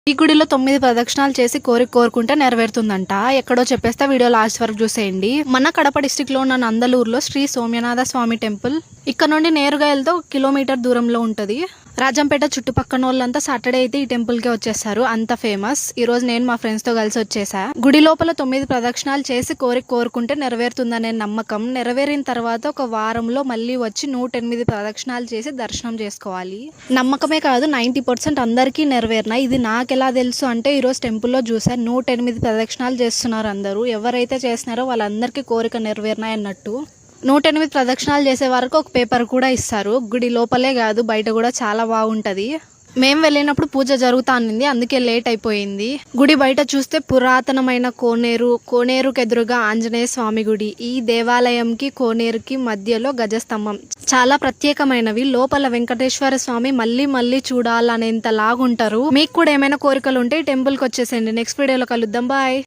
ఈ గుడిలో 9 ప్రదక్షిణాలు చేసి కోరుకుంటే నెరవేరుతుందంట. ఎక్కడో చెప్పేస్తే వీడియో లాస్ట్ వరకు చూసేయండి. మన కడప డిస్టిక్ లో ఉన్న నందలూరులో శ్రీ సోమనాథ స్వామి టెంపుల్. ఇక్కడ నుండి నేరుగా వెళ్తే 1 కిలోమీటర్ దూరంలో ఉంటది. రాజంపేట చుట్టుపక్కన వాళ్ళంతా సాటర్డే అయితే ఈ టెంపుల్ కి వచ్చేస్తారు. అంత ఫేమస్. ఈ రోజు నేను మా ఫ్రెండ్స్ తో కలిసి వచ్చేసా. గుడి లోపల 9 ప్రదక్షిణాలు చేసి కోరుకుంటే నెరవేరుతుందనే నమ్మకం. నెరవేరిన తర్వాత ఒక వారంలో మళ్ళీ వచ్చి 108 ప్రదక్షిణాలు చేసి దర్శనం చేసుకోవాలి. నమ్మకమే కాదు, 90% అందరికీ నెరవేరినాయి. ఇది నాకెలా తెలుసు అంటే ఈ రోజు టెంపుల్లో చూసా. 108 ప్రదక్షిణాలు చేస్తున్నారు అందరూ. ఎవరైతే చేస్తున్నారో వాళ్ళందరికీ కోరిక నెరవేరినాయి అన్నట్టు. 108 ప్రదక్షిణాలు చేసే వరకు ఒక పేపర్ కూడా ఇస్తారు. గుడి లోపలే కాదు బయట కూడా చాలా బాగుంటది. మేము వెళ్ళినప్పుడు పూజ జరుగుతా అనింది, అందుకే లేట్ అయిపోయింది. గుడి బయట చూస్తే పురాతనమైన కోనేరుకు ఎదురుగా ఆంజనేయ స్వామి గుడి. ఈ దేవాలయంకి కోనేరుకి మధ్యలో గజస్తంభం చాలా ప్రత్యేకమైనవి. లోపల వెంకటేశ్వర స్వామి మళ్ళీ చూడాలనేంత లాగుంటారు. మీకు కూడా ఏమైనా కోరికలు ఉంటే ఈ టెంపుల్ కి వచ్చేసేయండి. నెక్స్ట్ వీడియోలో కలుద్దాం. బాయ్.